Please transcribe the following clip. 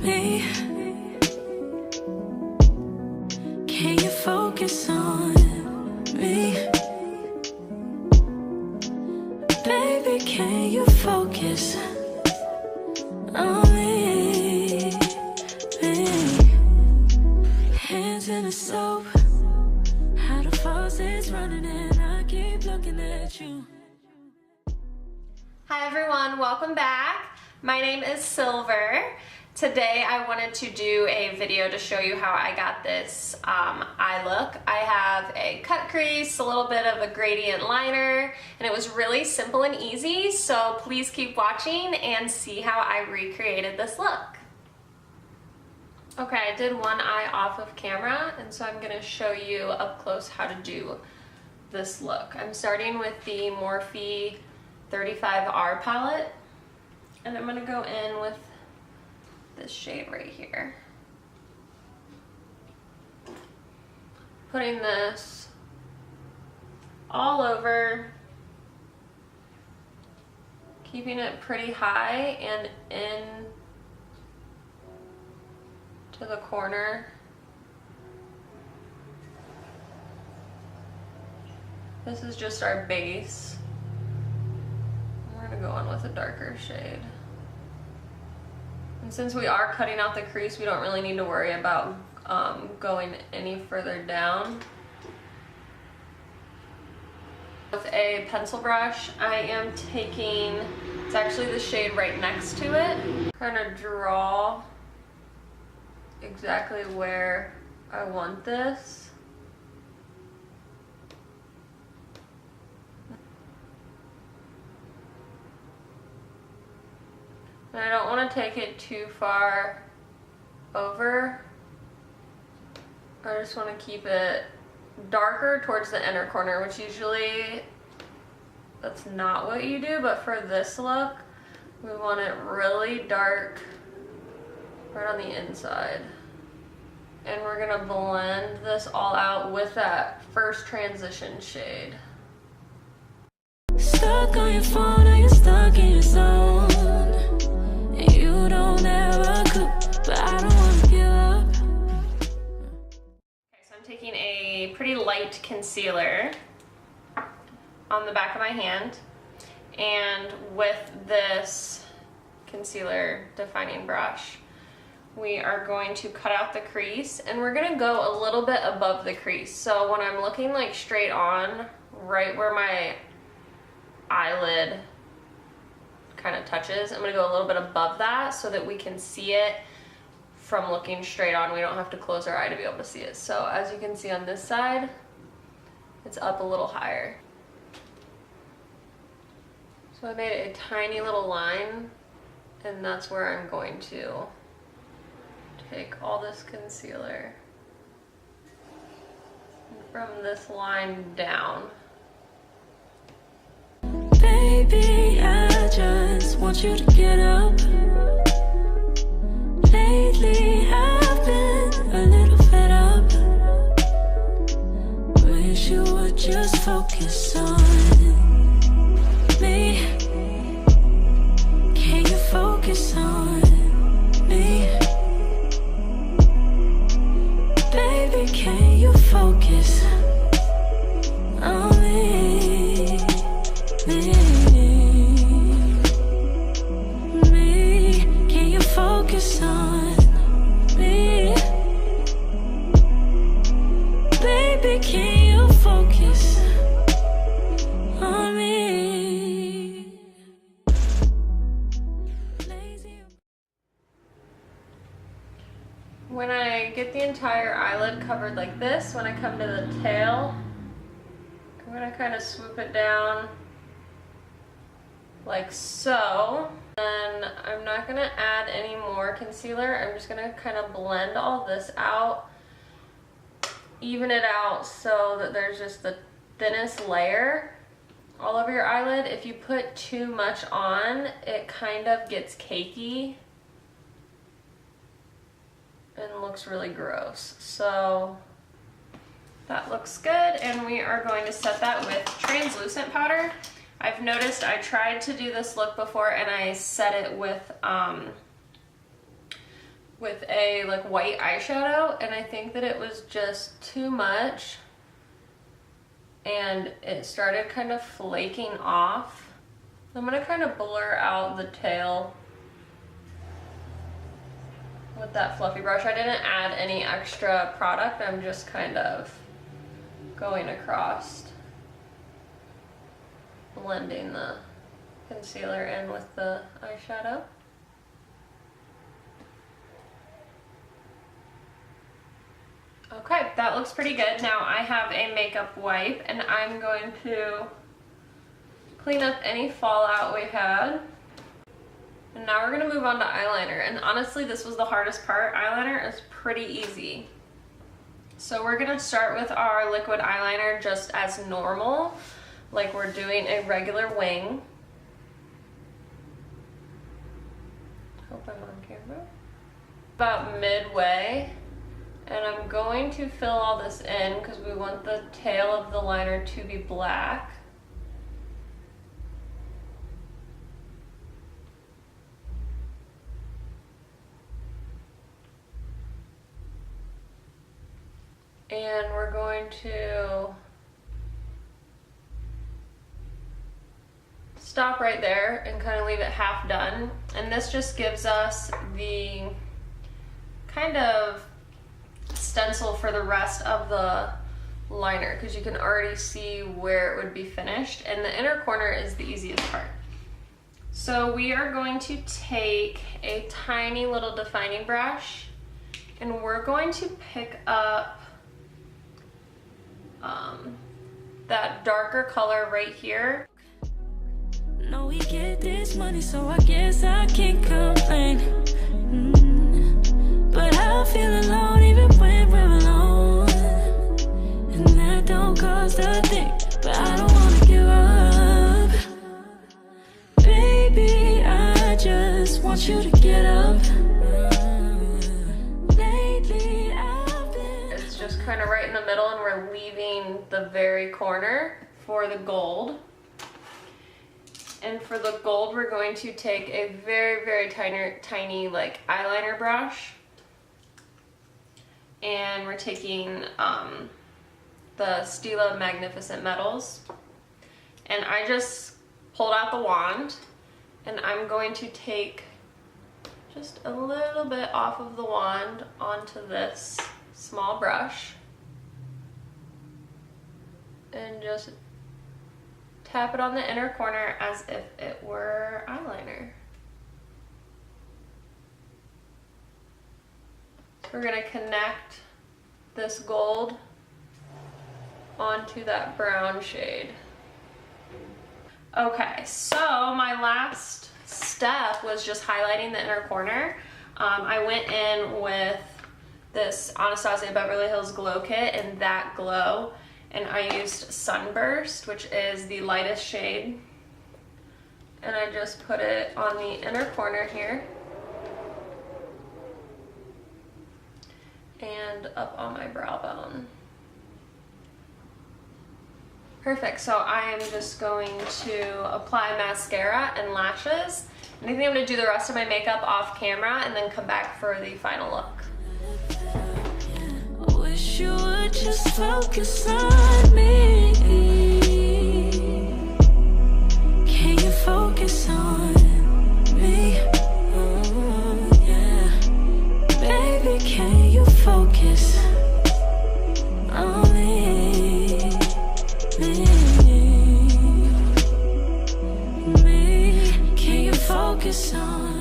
me. Can you focus on me? Baby, can you focus on me? Hands in the soap, how the faucet's running and I keep looking at you. Hi everyone, welcome back. My name is Silver. Today I wanted to do a video to show you how I got this eye look. I have a cut crease, a little bit of a gradient liner, and it was really simple and easy, so please keep watching and see how I recreated this look. Okay, I did one eye off of camera, and so I'm going to show you up close how to do this look. I'm starting with the Morphe 35R palette, and I'm going to go in with this shade right here. Putting this all over, keeping it pretty high and in to the corner. This is just our base. We're gonna go on with a darker shade. And since we are cutting out the crease, we don't really need to worry about going any further down. With a pencil brush, I am taking, it's actually the shade right next to it, kind of draw exactly where I want this. And I don't want to take it too far over. I just want to keep it darker towards the inner corner, which usually that's not what you do, but for this look, we want it really dark right on the inside. And we're gonna blend this all out with that first transition shade. Stuck on your phone, or you're stuck in your zone. You don't ever cook, but I don't wanna give up. Okay, so I'm taking a pretty light concealer on the back of my hand, and with this concealer defining brush, we are going to cut out the crease, and we're gonna go a little bit above the crease. So when I'm looking like straight on, right where my eyelid kind of touches, I'm gonna go a little bit above that so that we can see it from looking straight on. We don't have to close our eye to be able to see it. So as you can see on this side, it's up a little higher. So I made a tiny little line, and that's where I'm going to take all this concealer from this line down. Baby, I just want you to get up. Lately, I've been a little fed up. Wish you would just focus on me. Can you focus on me? Baby, can you focus on me? Can you focus on me? Baby, can you focus on me? When I get the entire eyelid covered like this, when I come to the tail, I'm gonna kind of swoop it down like so. And I'm not gonna add any more concealer. I'm just gonna kind of blend all this out, even it out so that there's just the thinnest layer all over your eyelid. If you put too much on, it kind of gets cakey and looks really gross. So that looks good, and we are going to set that with translucent powder. I've noticed I tried to do this look before and I set it with with a like white eyeshadow, and I think that it was just too much and it started kind of flaking off. I'm gonna kind of blur out the tail with that fluffy brush. I didn't add any extra product, I'm just kind of going across, blending the concealer in with the eyeshadow. Okay, that looks pretty good. Now I have a makeup wipe and I'm going to clean up any fallout we had. And now we're gonna move on to eyeliner. And honestly, this was the hardest part. Eyeliner is pretty easy. So we're gonna start with our liquid eyeliner just as normal, like we're doing a regular wing. Hope I'm on camera. About midway. And I'm going to fill all this in because we want the tail of the liner to be black. And we're going to stop right there and kind of leave it half done. And this just gives us the kind of stencil for the rest of the liner because you can already see where it would be finished, and the inner corner is the easiest part. So we are going to take a tiny little defining brush and we're going to pick up that darker color right here. No, we get this money, so I guess I can't complain. But I feel alone even when we're alone, and that don't cost a thing. But I don't wanna give up, baby. I just want you to get up. Lately I've been. It's just kind of right in the middle, and we're leaving the very corner for the gold. And for the gold, we're going to take a very, very tiny like eyeliner brush. And we're taking the Stila Magnificent Metals. And I just pulled out the wand, and I'm going to take just a little bit off of the wand onto this small brush. And just tap it on the inner corner as if it were eyeliner. We're gonna connect this gold onto that brown shade. Okay, so my last step was just highlighting the inner corner. I went in with this Anastasia Beverly Hills Glow Kit in That Glow, and I used Sunburst, which is the lightest shade. And I just put it on the inner corner here. And up on my brow bone. Perfect, so I am just going to apply mascara and lashes. And I think I'm gonna do the rest of my makeup off camera and then come back for the final look. Wish you would just focus on me. Can you focus on me? Oh, yeah. Baby, can you focus on me? Me. Can you focus on